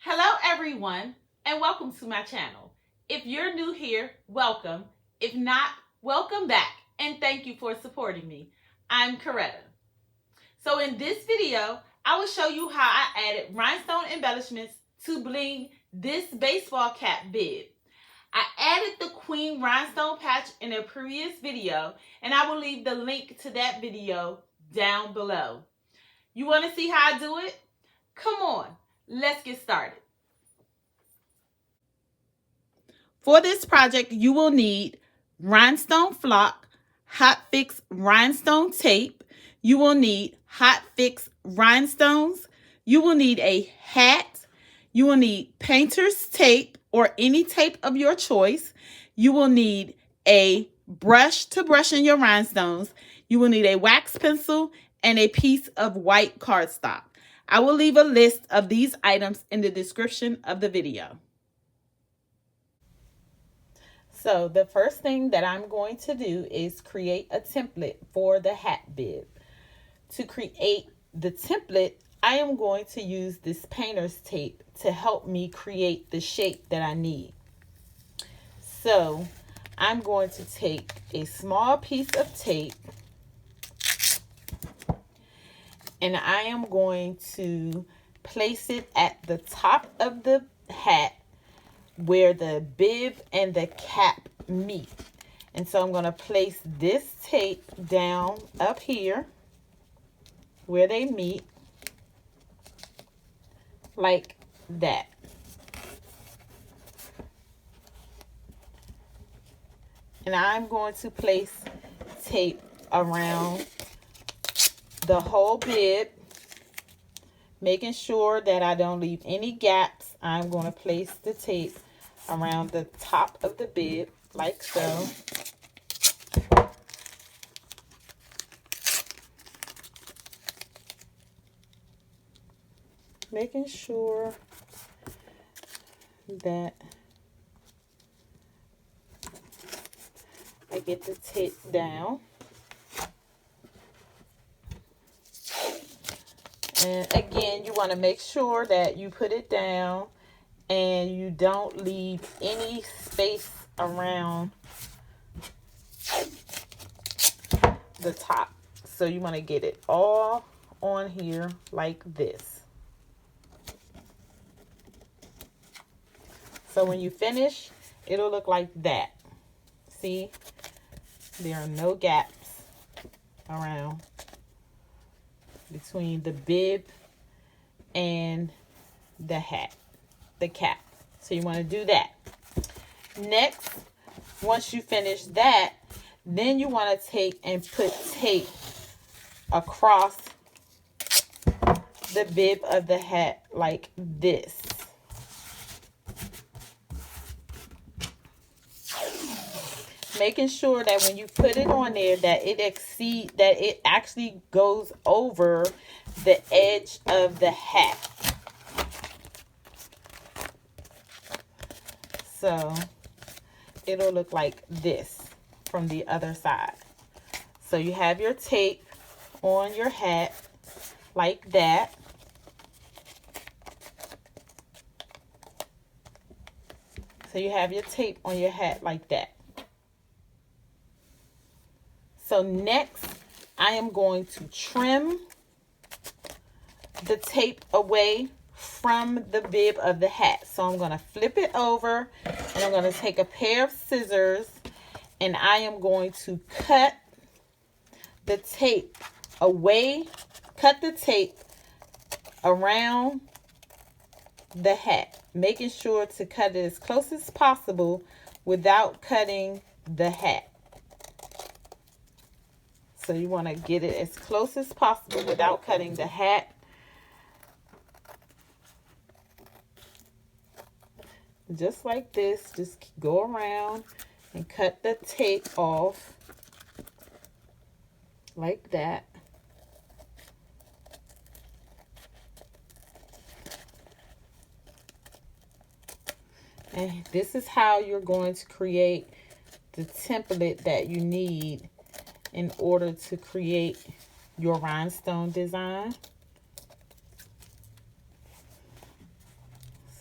Hello everyone and welcome to my channel. If you're new here, welcome. If not, welcome back and thank you for supporting me. I'm Coretta. So in this video, I will show you how I added rhinestone embellishments to Bling this baseball cap bib. I added the queen rhinestone patch in a previous video and I will leave the link to that video down below. You want to see how I do it? Come on, let's get started. For this project, you will need rhinestone flock, Hotfix rhinestone tape. You will need Hotfix rhinestones. You will need a hat. You will need painter's tape or any tape of your choice. You will need a brush to brush in your rhinestones. You will need a wax pencil and a piece of white cardstock. I will leave a list of these items in the description of the video. So the first thing that I'm going to do is create a template for the hat bib. To create the template, I am going to use this painter's tape to help me create the shape that I need. So I'm going to take a small piece of tape and I am going to place it at the top of the hat where the bib and the cap meet. And so I'm going to place this tape down up here where they meet, like that. And I'm going to place tape around the whole bib, making sure that I don't leave any gaps. I'm going to place the tape around the top of the bib like so. Making sure that I get the tape down. And again, you want to make sure that you put it down and you don't leave any space around the top. So you want to get it all on here like this. So when you finish, it'll look like that. See, there are no gaps around between the bib and the hat, the cap. So you want to do that. Next, once you finish that, then you want to take and put tape across the bib of the hat like this. Making sure that when you put it on there that it actually goes over the edge of the hat. So it'll look like this from the other side. So you have your tape on your hat like that. So you have your tape on your hat like that. So next, I am going to trim the tape away from the bib of the hat. So I'm going to flip it over and I'm going to take a pair of scissors and I am going to cut the tape away, cut the tape around the hat, making sure to cut it as close as possible without cutting the hat. So you want to get it as close as possible without cutting the hat. Just like this, just go around and cut the tape off like that. And this is how you're going to create the template that you need in order to create your rhinestone design.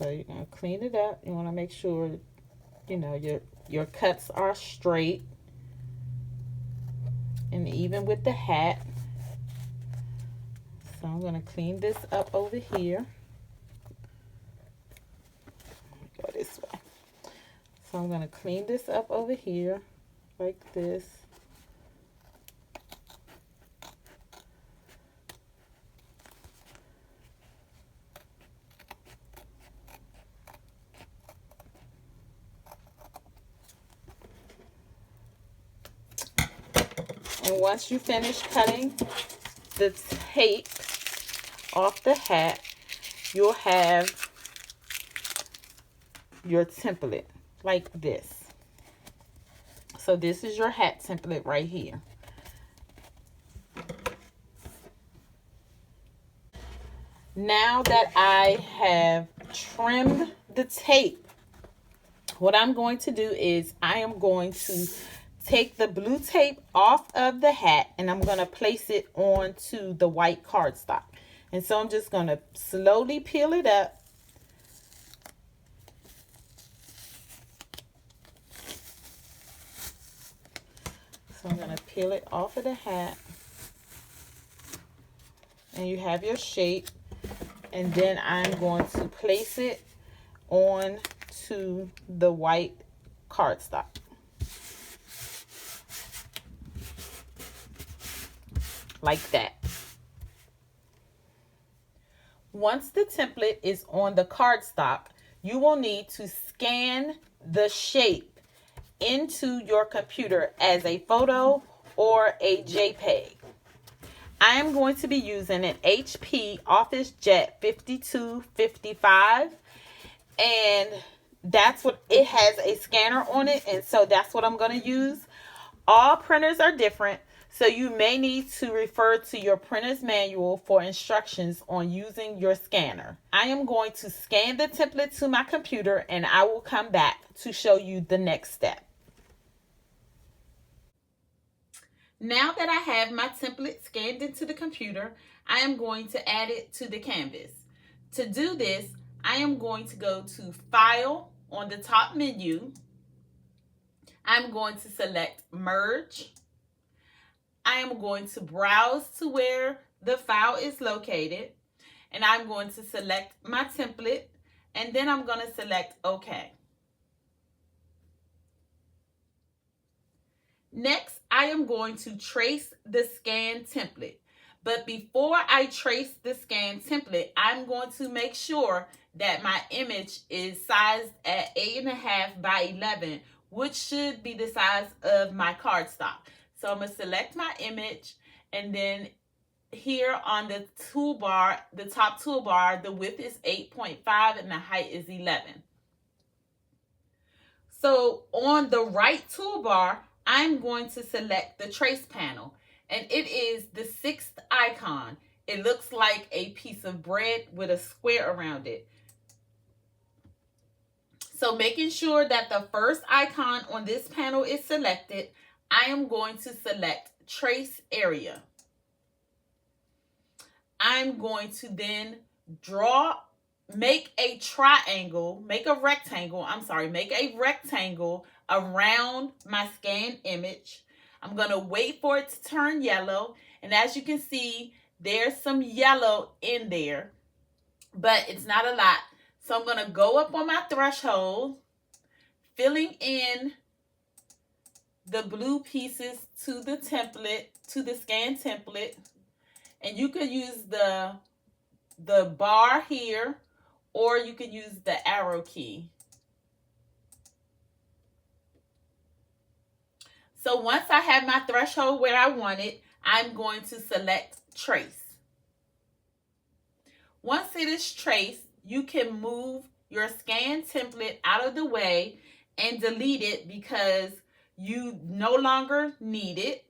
So you're going to clean it up. You want to make sure, you know, your cuts are straight. And even with the hat. So I'm going to clean this up over here. Go this way. So I'm going to clean this up over here like this. And once you finish cutting the tape off the hat, you'll have your template like this. So this is your hat template right here. Now that I have trimmed the tape, what I'm going to do is I am going to take the blue tape off of the hat and I'm going to place it onto the white cardstock. And so I'm just going to slowly peel it up. So I'm going to peel it off of the hat. And you have your shape. And then I'm going to place it on to the white cardstock. Like that. Once the template is on the cardstock, you will need to scan the shape into your computer as a photo or a JPEG. I am going to be using an HP OfficeJet 5255, and that's what it has, a scanner on it, and so that's what I'm going to use. All printers are different, so you may need to refer to your printer's manual for instructions on using your scanner. I am going to scan the template to my computer and I will come back to show you the next step. Now that I have my template scanned into the computer, I am going to add it to the canvas. To do this, I am going to go to File on the top menu. I'm going to select Merge. I am going to browse to where the file is located, and I'm going to select my template, and then I'm going to select OK. Next, I am going to trace the scan template. But before I trace the scan template, I'm going to make sure that my image is sized at 8.5 by 11, which should be the size of my cardstock. So I'm going to select my image, and then here on the toolbar, the top toolbar, the width is 8.5 and the height is 11. So on the right toolbar, I'm going to select the trace panel, and it is the 6th icon. It looks like a piece of bread with a square around it. So making sure that the first icon on this panel is selected, I am going to select Trace Area. I'm going to then make a rectangle around my scanned image. I'm going to wait for it to turn yellow. And as you can see, there's some yellow in there, but it's not a lot. So I'm going to go up on my threshold, filling in the blue pieces to the template, to the scan template. And you could use the bar here, or you could use the arrow key. So once I have my threshold where I want it, I'm going to select Trace. Once it is traced, you can move your scan template out of the way and delete it because you no longer need it.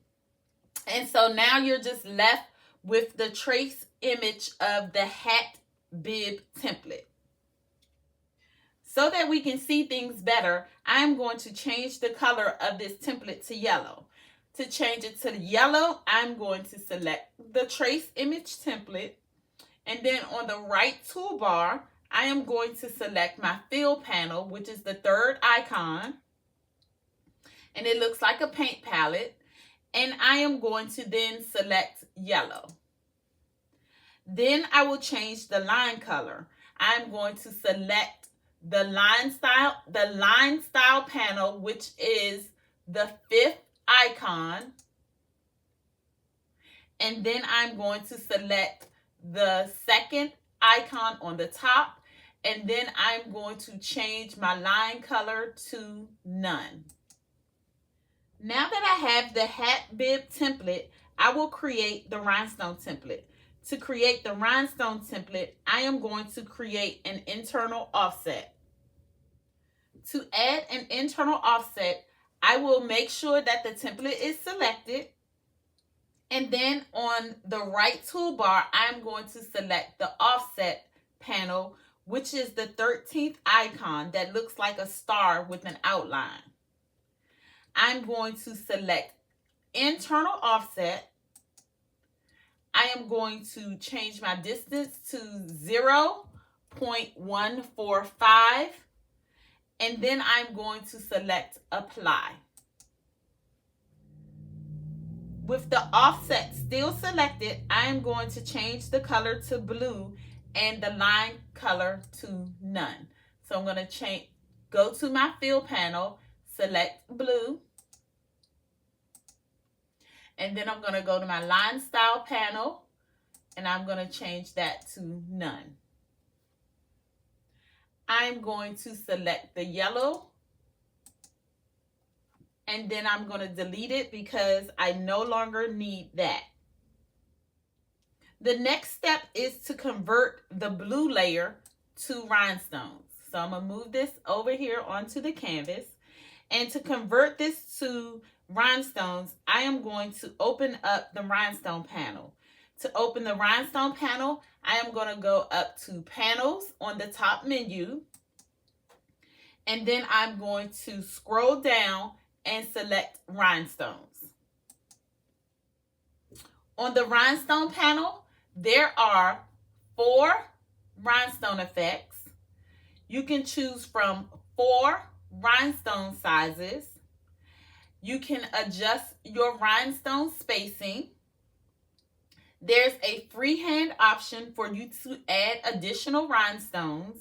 And so now you're just left with the trace image of the hat bib template. So that we can see things better, I'm going to change the color of this template to yellow. To change it to yellow, I'm going to select the trace image template. And then on the right toolbar, I am going to select my fill panel, which is the third icon. And it looks like a paint palette. And I am going to then select yellow. Then I will change the line color. I'm going to select the line style panel, which is the fifth icon. And then I'm going to select the second icon on the top. And then I'm going to change my line color to none. Now that I have the hat bib template, I will create the rhinestone template. To create the rhinestone template, I am going to create an internal offset. To add an internal offset, I will make sure that the template is selected. And then on the right toolbar, I'm going to select the offset panel, which is the 13th icon that looks like a star with an outline. I'm going to select internal offset. I am going to change my distance to 0.145. And then I'm going to select apply. With the offset still selected, I am going to change the color to blue and the line color to none. So I'm going to go to my fill panel, select blue. And then I'm going to go to my line style panel and I'm going to change that to none. I'm going to select the yellow and then I'm going to delete it because I no longer need that. The next step is to convert the blue layer to rhinestones. So I'm going to move this over here onto the canvas. And to convert this to rhinestones, I am going to open up the rhinestone panel. To open the rhinestone panel, I am going to go up to panels on the top menu. And then I'm going to scroll down and select rhinestones. On the rhinestone panel, there are 4 rhinestone effects. You can choose from 4 rhinestone sizes. You can adjust your rhinestone spacing. There's a freehand option for you to add additional rhinestones.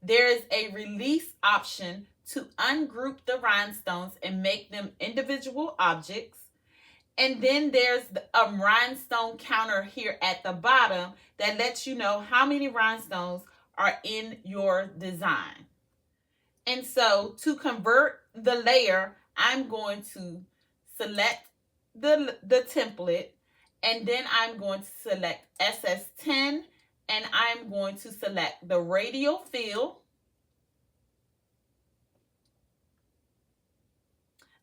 There is a release option to ungroup the rhinestones and make them individual objects. And then there's a rhinestone counter here at the bottom that lets you know how many rhinestones are in your design. And so to convert the layer, I'm going to select the template, and then I'm going to select SS10, and I'm going to select the radial fill.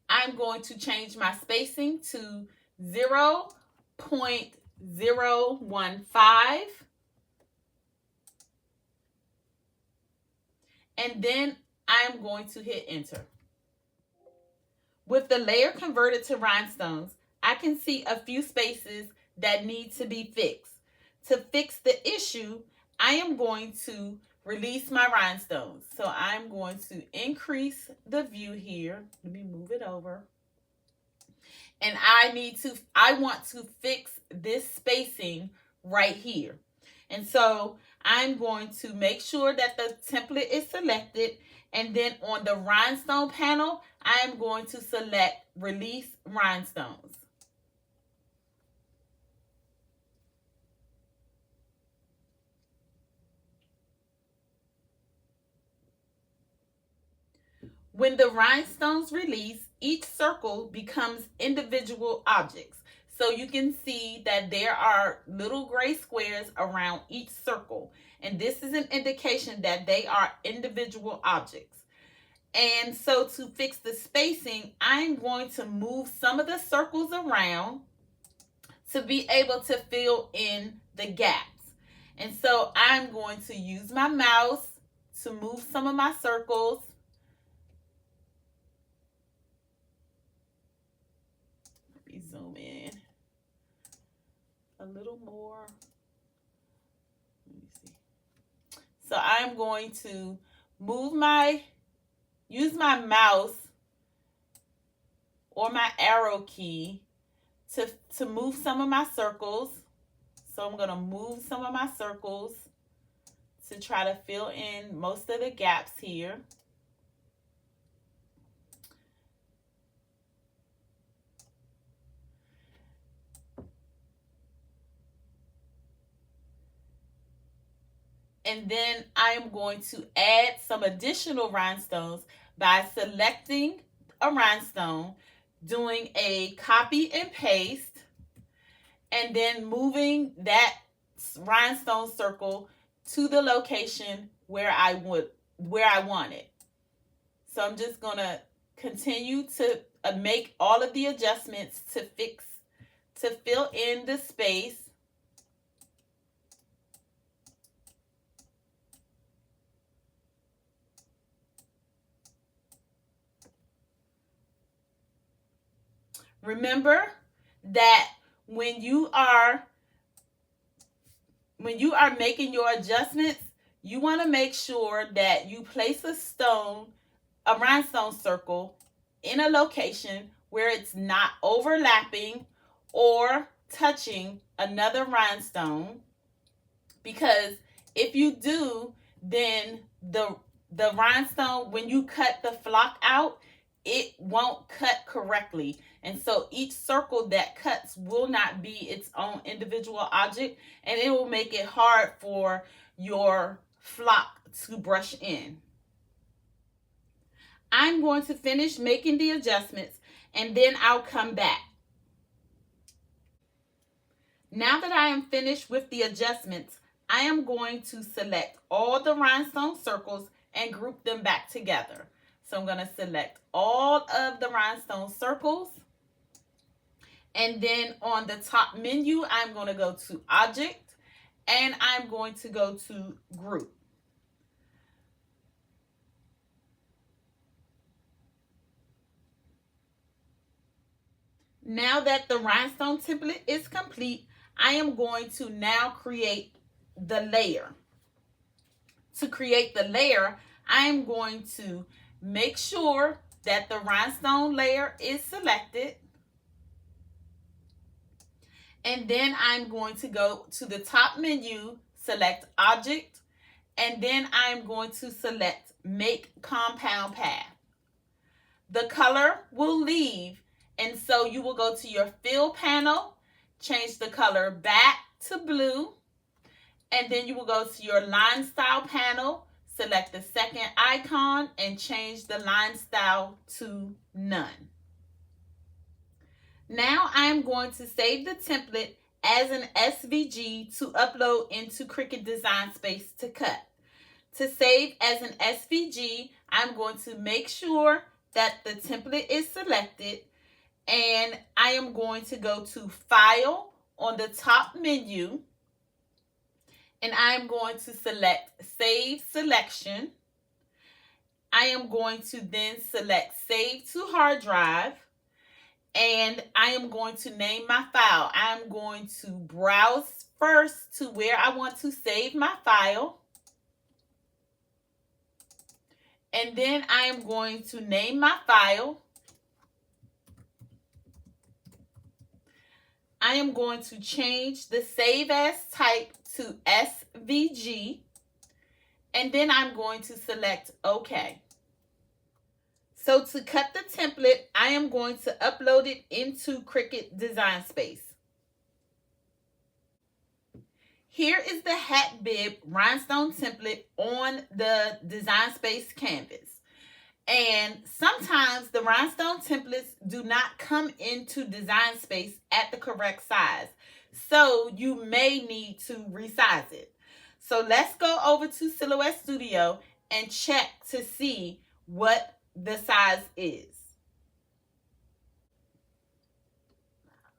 I'm going to change my spacing to 0.015. And then I'm going to hit enter. With the layer converted to rhinestones, I can see a few spaces that need to be fixed. To fix the issue, I am going to release my rhinestones. So I'm going to increase the view here. Let me move it over. And I want to fix this spacing right here. And so I'm going to make sure that the template is selected. And then on the rhinestone panel, I am going to select release rhinestones. When the rhinestones release, each circle becomes individual objects. So you can see that there are little gray squares around each circle. And this is an indication that they are individual objects. And so to fix the spacing, I'm going to move some of the circles around to be able to fill in the gaps. And so I'm going to use my mouse to move some of my circles. Let me zoom in a little more. Let me see. So I'm going to use my mouse or my arrow key to move some of my circles. So I'm going to move some of my circles to try to fill in most of the gaps here. And then I am going to add some additional rhinestones by selecting a rhinestone, doing a copy and paste, and then moving that rhinestone circle to the location where I want it. So I'm just going to continue to make all of the adjustments to fill in the space. Remember that when you are making your adjustments, you want to make sure that you place a rhinestone circle in a location where it's not overlapping or touching another rhinestone, because if you do, then the rhinestone, when you cut the flock out, it won't cut correctly. And so each circle that cuts will not be its own individual object, and it will make it hard for your flock to brush in. I'm going to finish making the adjustments, and then I'll come back. Now that I am finished with the adjustments, I am going to select all the rhinestone circles and group them back together. So I'm going to select all of the rhinestone circles. And then on the top menu, I'm going to go to Object, and I'm going to go to Group. Now that the rhinestone template is complete, I am going to now create the layer. To create the layer, I am going to make sure that the rhinestone layer is selected. And then I'm going to go to the top menu, select Object, and then I'm going to select Make Compound Path. The color will leave, and so you will go to your Fill panel, change the color back to blue, and then you will go to your Line Style panel, select the second icon, and change the line style to None. Now I'm going to save the template as an SVG to upload into Cricut Design Space to cut. To save as an SVG, I'm going to make sure that the template is selected, and I am going to go to File on the top menu, and I am going to select Save Selection. I am going to then select Save to Hard Drive, and I am going to name my file. I'm going to browse first to where I want to save my file. And then I am going to name my file. I am going to change the Save As type to SVG. And then I'm going to select OK. So to cut the template, I am going to upload it into Cricut Design Space. Here is the hat bib rhinestone template on the Design Space canvas. And sometimes the rhinestone templates do not come into Design Space at the correct size. So you may need to resize it. So let's go over to Silhouette Studio and check to see what the size is.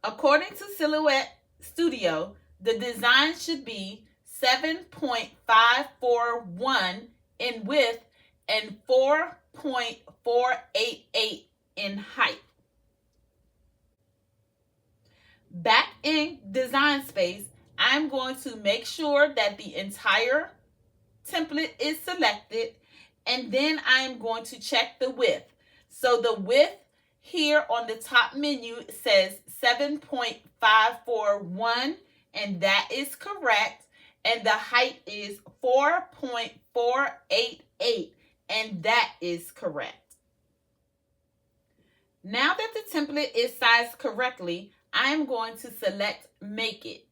According to Silhouette Studio, the design should be 7.541 in width and 4.488 in height. Back in Design Space, I'm going to make sure that the entire template is selected, and then I am going to check the width. So the width here on the top menu says 7.541, and that is correct. And the height is 4.488, and that is correct. Now that the template is sized correctly, I am going to select Make It.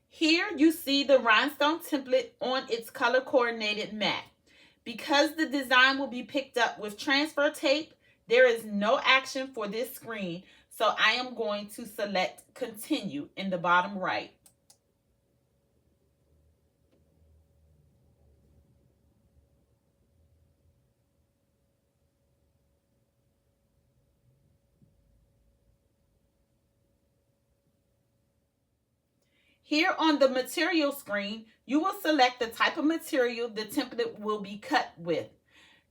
Here you see the rhinestone template on its color coordinated mat. Because the design will be picked up with transfer tape, there is no action for this screen, so I am going to select Continue in the bottom right. Here on the material screen, you will select the type of material the template will be cut with.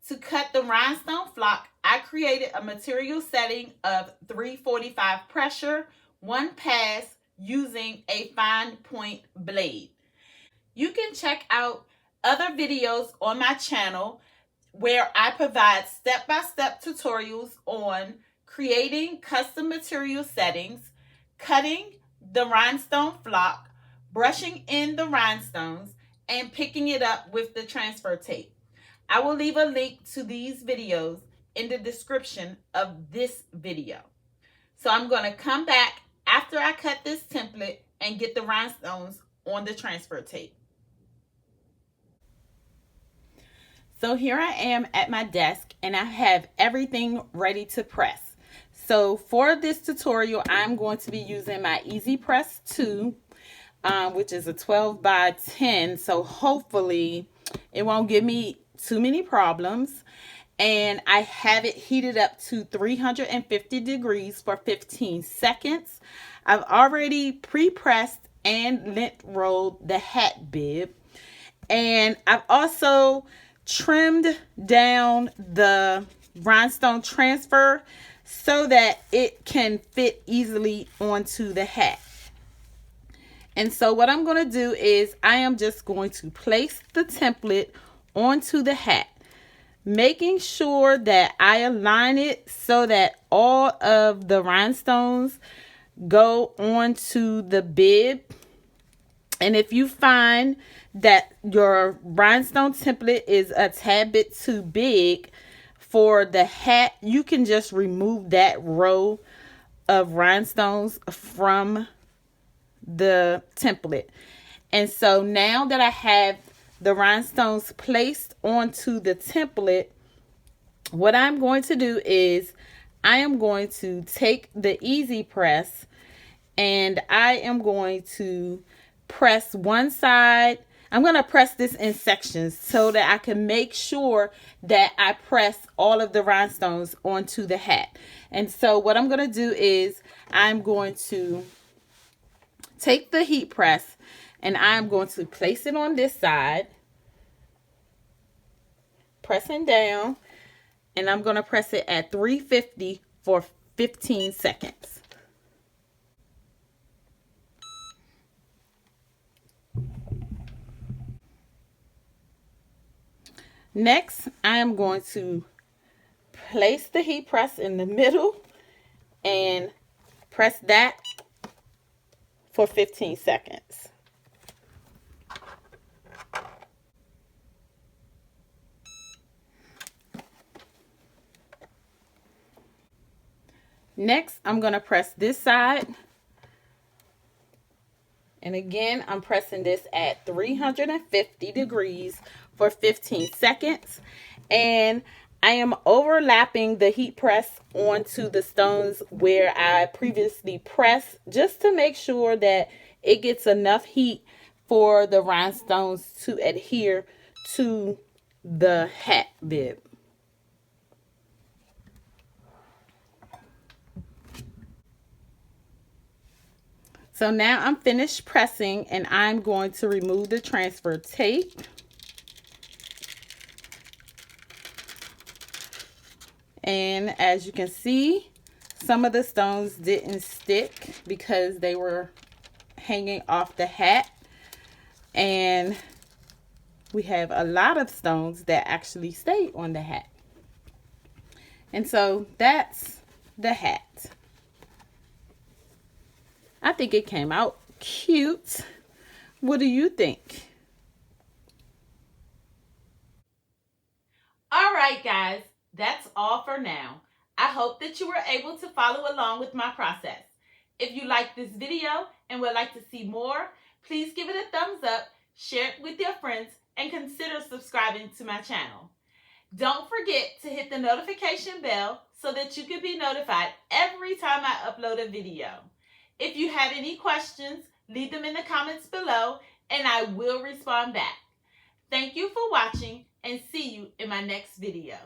To cut the rhinestone flock, I created a material setting of 345 pressure, 1 pass, using a fine point blade. You can check out other videos on my channel where I provide step-by-step tutorials on creating custom material settings, cutting the rhinestone flock, brushing in the rhinestones, and picking it up with the transfer tape. I will leave a link to these videos in the description of this video. So I'm going to come back after I cut this template and get the rhinestones on the transfer tape. So here I am at my desk, and I have everything ready to press. So for this tutorial, I'm going to be using my Easy Press 2, which is a 12 by 10. So hopefully it won't give me too many problems. And I have it heated up to 350 degrees for 15 seconds. I've already pre-pressed and lint rolled the hat bib. And I've also trimmed down the rhinestone transfer so that it can fit easily onto the hat. And so what I'm going to do is I am just going to place the template onto the hat, making sure that I align it so that all of the rhinestones go onto the bib. And if you find that your rhinestone template is a tad bit too big for the hat, you can just remove that row of rhinestones from the template. And so now that I have the rhinestones placed onto the template, what I'm going to do is I am going to take the Easy Press and I am going to press one side. I'm going to press this in sections so that I can make sure that I press all of the rhinestones onto the hat. And so what I'm going to do is I'm going to take the heat press and I'm going to place it on this side, pressing down, and I'm going to press it at 350 for 15 seconds. Next, I am going to place the heat press in the middle and press that for 15 seconds. Next, I'm going to press this side. And again, I'm pressing this at 350 degrees for 15 seconds. And I am overlapping the heat press onto the stones where I previously pressed, just to make sure that it gets enough heat for the rhinestones to adhere to the hat bib. So now I'm finished pressing and I'm going to remove the transfer tape. And as you can see, Some of the stones didn't stick because they were hanging off the hat. And we have a lot of stones that actually stayed on the hat. And so that's the hat. I think it came out cute. What do you think? All right, guys, that's all for now. I hope that you were able to follow along with my process. If you like this video and would like to see more, please give it a thumbs up, share it with your friends, and consider subscribing to my channel. Don't forget to hit the notification bell so that you can be notified every time I upload a video. If you have any questions, leave them in the comments below and I will respond back. Thank you for watching and see you in my next video.